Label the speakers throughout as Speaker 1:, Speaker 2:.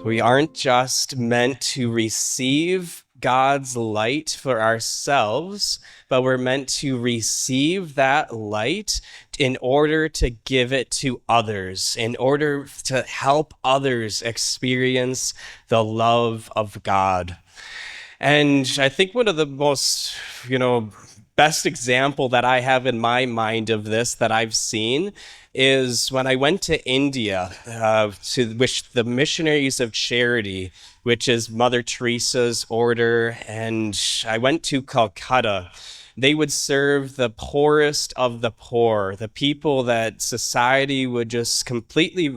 Speaker 1: We aren't just meant to receive God's light for ourselves, but we're meant to receive that light in order to give it to others, in order to help others experience the love of God. And I think one of the most, best example that I have in my mind of this that I've seen is when I went to India, to which the Missionaries of Charity, which is Mother Teresa's order, and I went to Calcutta. They would serve the poorest of the poor, the people that society would just completely,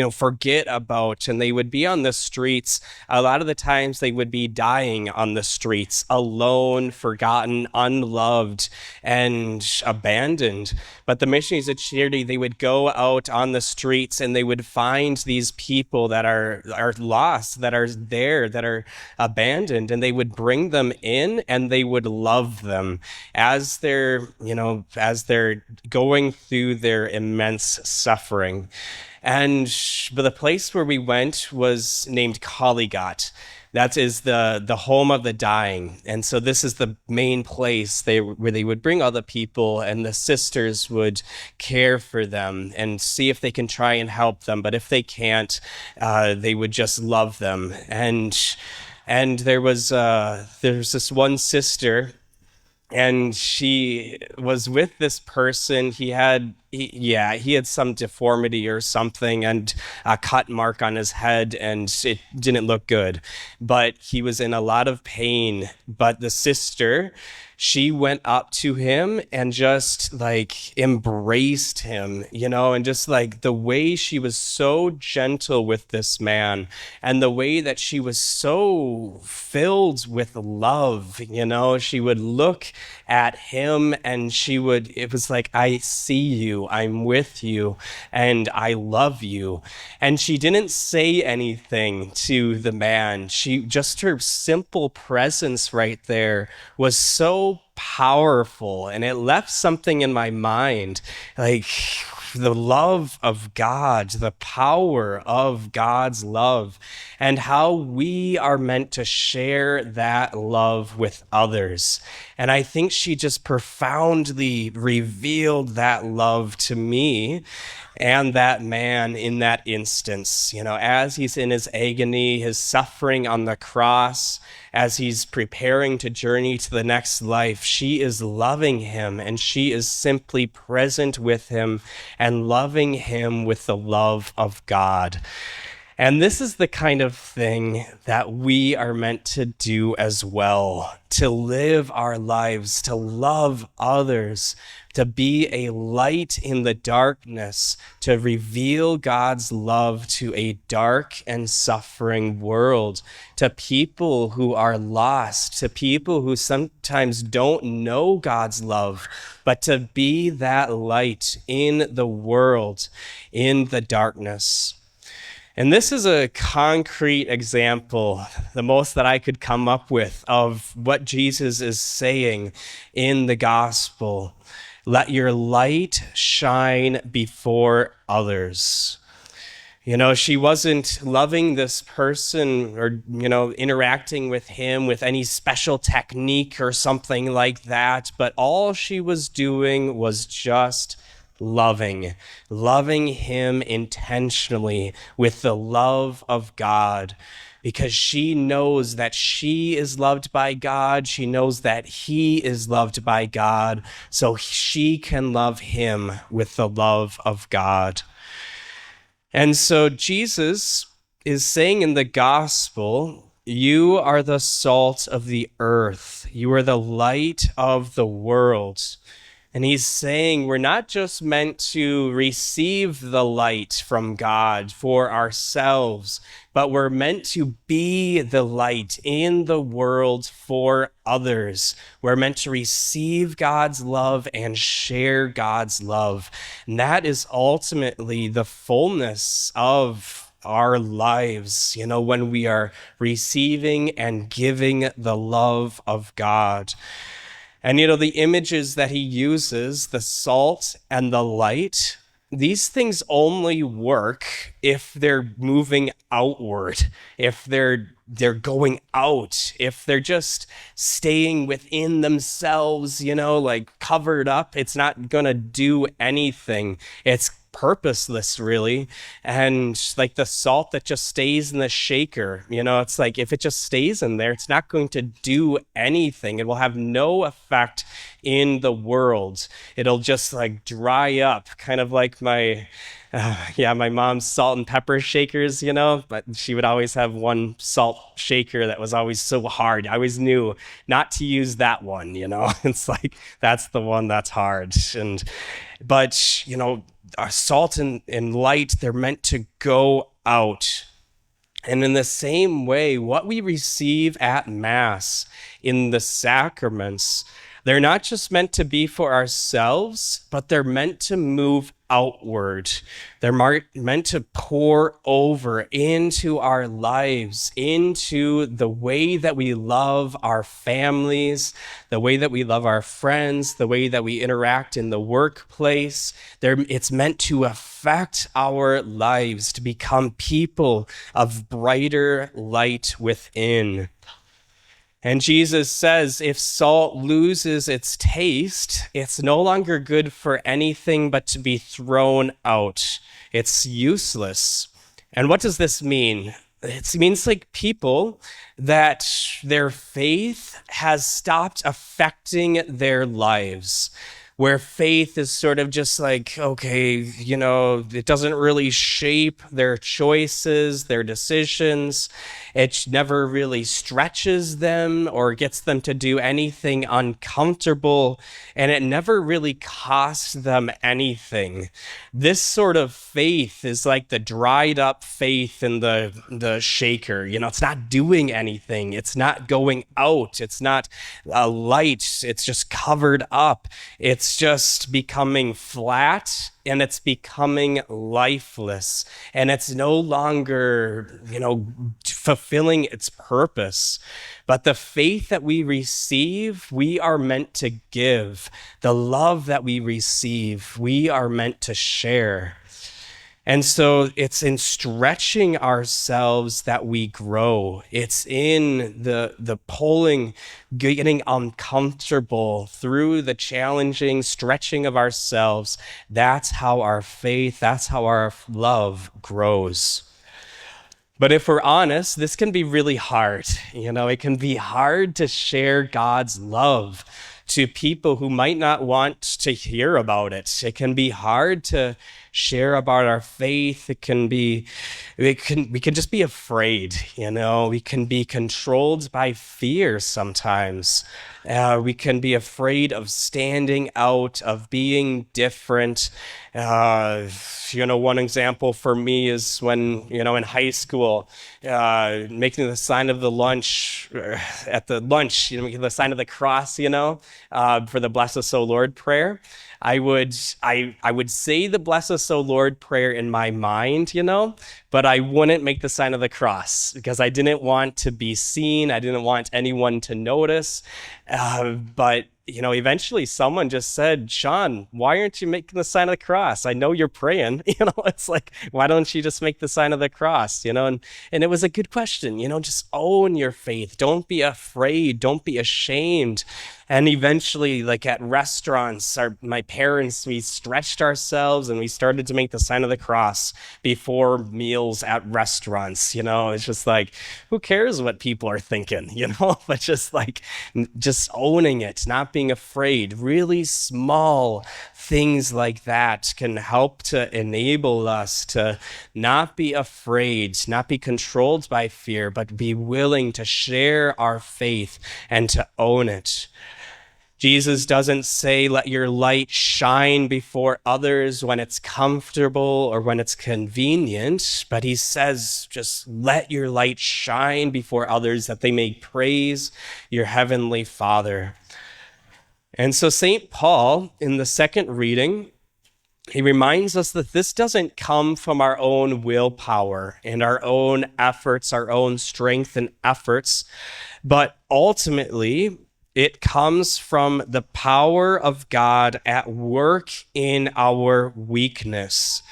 Speaker 1: forget about, and they would be on the streets. A lot of the times, they would be dying on the streets, alone, forgotten, unloved, and abandoned. But the missionaries of charity, they would go out on the streets and they would find these people that are lost, that are there, that are abandoned, and they would bring them in and they would love them as they're going through their immense suffering. But the place where we went was named Kaligat. That is the home of the dying. And so this is the main place where they would bring other people, and the sisters would care for them and see if they can try and help them. But if they can't, they would just love them. And there's this one sister, and she was with this person. He had some deformity or something, and a cut mark on his head, and it didn't look good, but he was in a lot of pain. But the sister, she went up to him and just like embraced him, and just like the way she was so gentle with this man, and the way that she was so filled with love, she would look at him and it was like, I see you, I'm with you, and I love you. And she didn't say anything to the man. Just her simple presence right there was so powerful, and it left something in my mind, like the love of God, the power of God's love, and how we are meant to share that love with others. And I think she just profoundly revealed that love to me and that man in that instance, as he's in his agony, his suffering on the cross, as he's preparing to journey to the next life. She is loving him, and she is simply present with him and loving him with the love of God. And this is the kind of thing that we are meant to do as well, to live our lives, to love others, to be a light in the darkness, to reveal God's love to a dark and suffering world, to people who are lost, to people who sometimes don't know God's love, but to be that light in the world, in the darkness. And this is a concrete example, the most that I could come up with, of what Jesus is saying in the gospel. Let your light shine before others. She wasn't loving this person or, interacting with him with any special technique or something like that, but all she was doing was just loving him intentionally with the love of God, because she knows that she is loved by God. She knows that he is loved by God, so she can love him with the love of God. And so Jesus is saying in the gospel, you are the salt of the earth. You are the light of the world. And he's saying we're not just meant to receive the light from God for ourselves, but we're meant to be the light in the world for others. We're meant to receive God's love and share God's love. And that is ultimately the fullness of our lives, when we are receiving and giving the love of God. And, the images that he uses, the salt and the light, these things only work if they're moving outward, if they're going out, if they're just staying within themselves, like covered up. It's not gonna do anything. It's purposeless, really. And like the salt that just stays in the shaker, it's like if it just stays in there, it's not going to do anything. It will have no effect in the world. It'll just like dry up, kind of like my mom's salt and pepper shakers, but she would always have one salt shaker that was always so hard. I always knew not to use that one, It's like that's the one that's hard. But our salt and light, they're meant to go out. And in the same way, what we receive at Mass in the sacraments, they're not just meant to be for ourselves, but they're meant to move outward. They're meant to pour over into our lives, into the way that we love our families, the way that we love our friends, the way that we interact in the workplace. It's meant to affect our lives, to become people of brighter light within. And Jesus says if salt loses its taste, it's no longer good for anything but to be thrown out. It's useless. And what does this mean? It means like people that their faith has stopped affecting their lives, where faith is sort of just like, okay, it doesn't really shape their choices, their decisions. It never really stretches them or gets them to do anything uncomfortable, and it never really costs them anything. This sort of faith is like the dried up faith in the shaker. It's not doing anything. It's not going out. It's not a light. It's just covered up. It's just becoming flat, and it's becoming lifeless, and it's no longer, fulfilling its purpose. But the faith that we receive, we are meant to give. The love that we receive, we are meant to share. And so it's in stretching ourselves that we grow. It's in the pulling, getting uncomfortable through the challenging stretching of ourselves. That's how our faith, that's how our love grows. But if we're honest, this can be really hard. It can be hard to share God's love to people who might not want to hear about it. It can be hard to share about our faith. We can just be afraid, we can be controlled by fear sometimes. We can be afraid of standing out, of being different. One example for me is when, in high school, making the sign of the lunch at the lunch, making the sign of the cross, for the Bless Us, O Lord prayer. I would say the Bless Us, O Lord prayer in my mind, but I wouldn't make the sign of the cross because I didn't want to be seen. I didn't want anyone to notice. But eventually someone just said, Sean, why aren't you making the sign of the cross? I know you're praying, it's like, why don't you just make the sign of the cross, and it was a good question, just own your faith. Don't be afraid. Don't be ashamed. And eventually, like at restaurants, my parents, we stretched ourselves and we started to make the sign of the cross before meals at restaurants. It's just like, who cares what people are thinking, but just owning it, not being afraid. Really small things like that can help to enable us to not be afraid, not be controlled by fear, but be willing to share our faith and to own it. Jesus doesn't say, let your light shine before others when it's comfortable or when it's convenient, but he says, just let your light shine before others that they may praise your heavenly Father. And so St. Paul, in the second reading, he reminds us that this doesn't come from our own willpower and our own efforts, our own strength and efforts, but ultimately, It comes from the power of God at work in our weakness.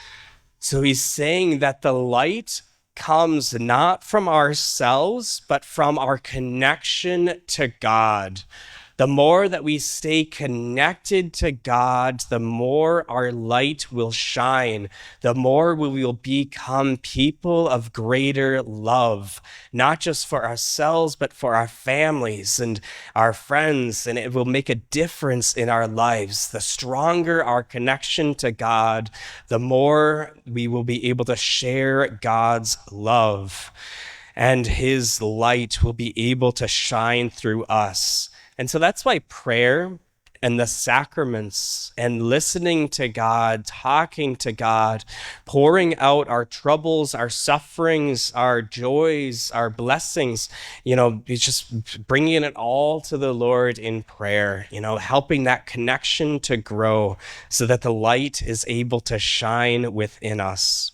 Speaker 1: So he's saying that the light comes not from ourselves, but from our connection to God. The more that we stay connected to God, the more our light will shine, the more we will become people of greater love, not just for ourselves, but for our families and our friends, and it will make a difference in our lives. The stronger our connection to God, the more we will be able to share God's love, and his light will be able to shine through us. And so that's why prayer and the sacraments and listening to God, talking to God, pouring out our troubles, our sufferings, our joys, our blessings, it's just bringing it all to the Lord in prayer, helping that connection to grow so that the light is able to shine within us.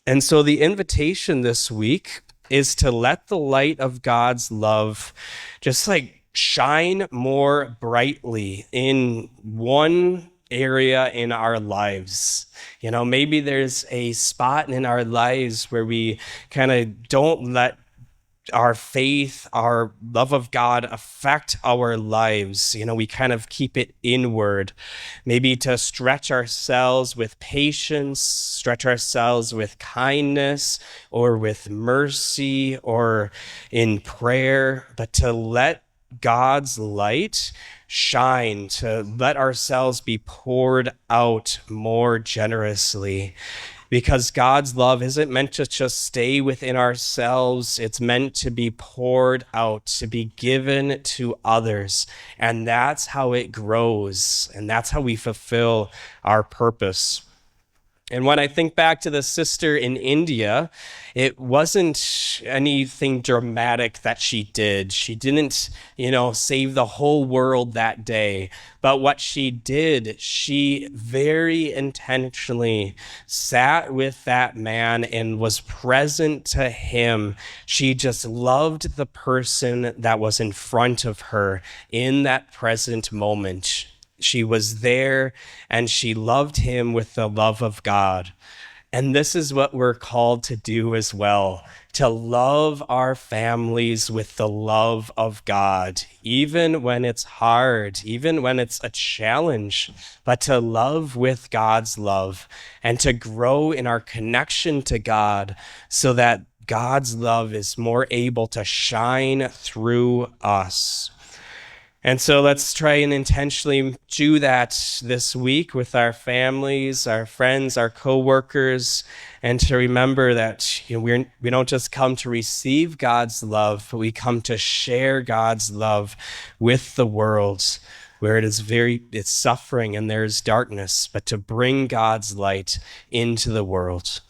Speaker 1: And so the invitation this week is to let the light of God's love just like shine more brightly in one area in our lives. Maybe there's a spot in our lives where we kind of don't let our faith, our love of God affect our lives. We kind of keep it inward, maybe to stretch ourselves with patience, stretch ourselves with kindness or with mercy or in prayer, but to let God's light shine, to let ourselves be poured out more generously. Because God's love isn't meant to just stay within ourselves. It's meant to be poured out, to be given to others. And that's how it grows. And that's how we fulfill our purpose. And when I think back to the sister in India, it wasn't anything dramatic that she did. She didn't, save the whole world that day. But what she did, she very intentionally sat with that man and was present to him. She just loved the person that was in front of her in that present moment. She was there and she loved him with the love of God. And this is what we're called to do as well, to love our families with the love of God, even when it's hard, even when it's a challenge, but to love with God's love and to grow in our connection to God so that God's love is more able to shine through us. And so let's try and intentionally do that this week with our families, our friends, our coworkers, and to remember that we don't just come to receive God's love, but we come to share God's love with the world where it's suffering and there's darkness, but to bring God's light into the world.